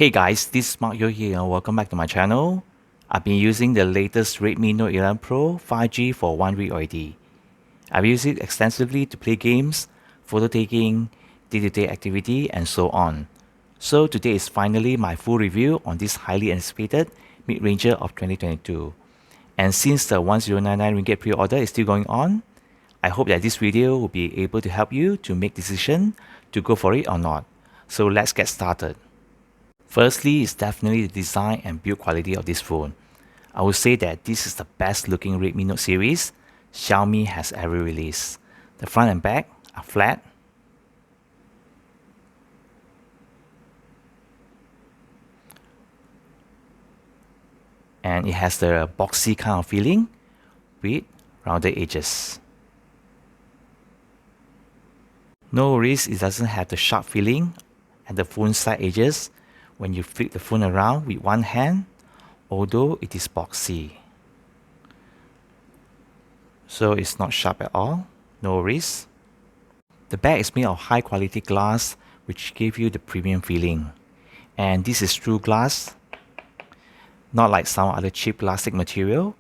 Hey guys, this is Mark Yo here and welcome back to my channel. I've been using the latest Redmi Note 11 Pro 5G for 1 week already. I've used it extensively to play games, photo taking, day-to-day activity and so on. So today is finally my full review on this highly anticipated mid-ranger of 2022. And since the 1099 ringgit pre-order is still going on, I hope that this video will be able to help you to make decision to go for it or not. So let's get started. Firstly, it's definitely the design and build quality of this phone. I would say that this is the best looking Redmi Note series Xiaomi has ever released. The front and back are flat. And it has the boxy kind of feeling with rounded edges. No worries, it doesn't have the sharp feeling at the phone side edges when you flip the phone around with one hand, although it is boxy. So it's not sharp at all, no worries. The back is made of high quality glass which gives you the premium feeling. And this is true glass, not like some other cheap plastic material.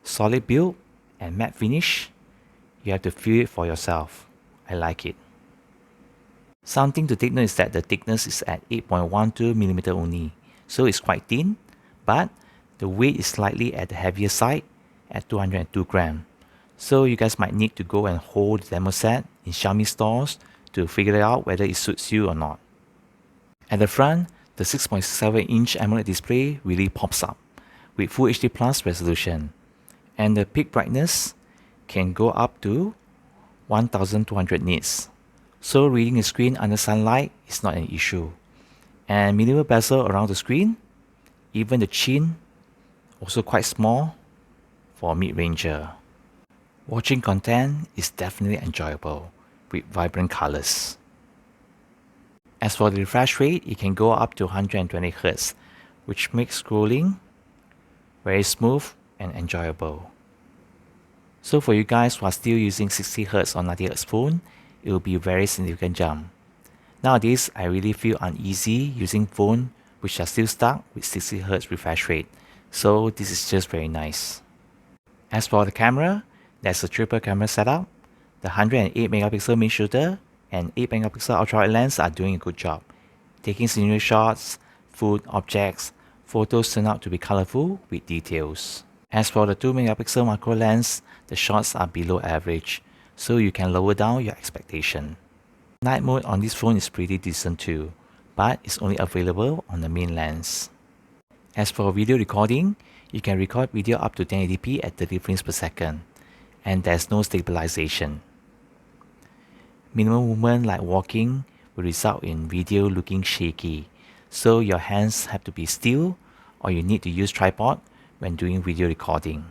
Solid build and matte finish. You have to feel it for yourself. I like it. Something to take note is that the thickness is at 8.12mm only, so it's quite thin, but the weight is slightly at the heavier side at 202 grams. So you guys might need to go and hold the demo set in Xiaomi stores to figure out whether it suits you or not. At the front, the 6.7-inch AMOLED display really pops up with Full HD Plus resolution, and the peak brightness can go up to 1200 nits. So reading the screen under sunlight is not an issue. And minimal bezel around the screen, even the chin also quite small for mid-ranger. Watching content is definitely enjoyable with vibrant colors. As for the refresh rate, it can go up to 120Hz, which makes scrolling very smooth and enjoyable. So for you guys who are still using 60Hz or 90Hz phone, it will be a very significant jump. Nowadays, I really feel uneasy using phone which are still stuck with 60Hz refresh rate. So this is just very nice. As for the camera, there's a triple camera setup. The 108MP main shooter and 8MP ultra-wide lens are doing a good job, taking scenery shots, food, objects. Photos turn out to be colorful with details. As for the 2MP macro lens, the shots are below average, so you can lower down your expectation. Night mode on this phone is pretty decent too, but it's only available on the main lens. As for video recording, you can record video up to 1080p at 30 frames per second, and there's no stabilization. Minimal movement like walking will result in video looking shaky, so your hands have to be still or you need to use tripod when doing video recording.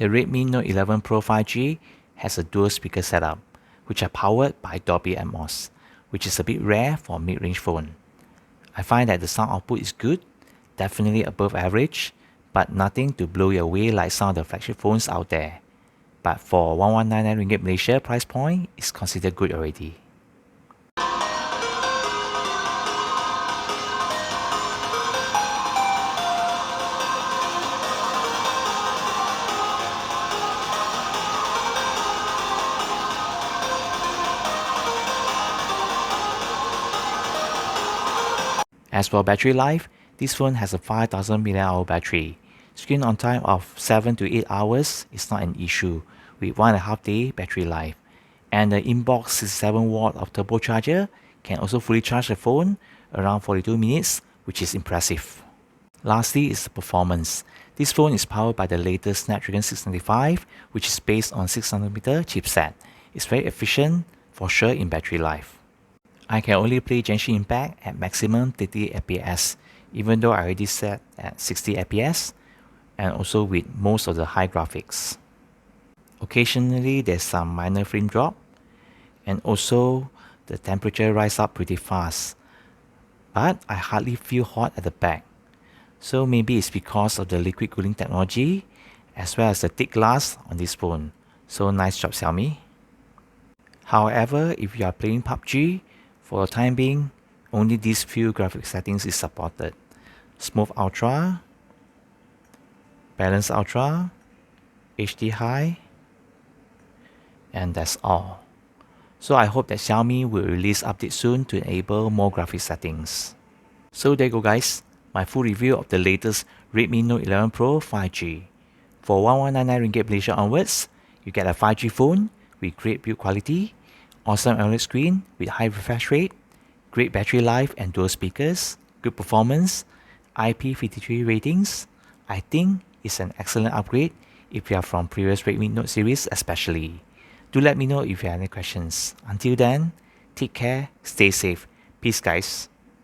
The Redmi Note 11 Pro 5G has a dual speaker setup, which are powered by Dolby Atmos, which is a bit rare for a mid-range phone. I find that the sound output is good, definitely above average, but nothing to blow you away like some of the flagship phones out there. But for 1199 ringgit Malaysia price point, it's considered good already. As for battery life, this phone has a 5000 mAh battery. Screen on time of 7 to 8 hours is not an issue with 1.5 day battery life. And the inbox 67 watt of turbocharger can also fully charge the phone around 42 minutes, which is impressive. Lastly is the performance. This phone is powered by the latest Snapdragon 695, which is based on 6nm chipset. It's very efficient for sure in battery life. I can only play Genshin Impact at maximum 30 FPS, even though I already set at 60 FPS, and also with most of the high graphics. Occasionally there's some minor frame drop, and also the temperature rise up pretty fast, but I hardly feel hot at the back. So maybe it's because of the liquid cooling technology, as well as the thick glass on this phone. So nice job, Xiaomi. However, if you are playing PUBG, for the time being, only these few graphic settings is supported. Smooth Ultra, Balance Ultra, HD High, and that's all. So I hope that Xiaomi will release update soon to enable more graphic settings. So there you go guys, my full review of the latest Redmi Note 11 Pro 5G. For 1199 ringgit Malaysia onwards, you get a 5G phone with great build quality, awesome AMOLED screen with high refresh rate, great battery life and dual speakers, good performance, IP53 ratings. I think it's an excellent upgrade if you are from previous Redmi Note series especially. Do let me know if you have any questions. Until then, take care, stay safe. Peace guys.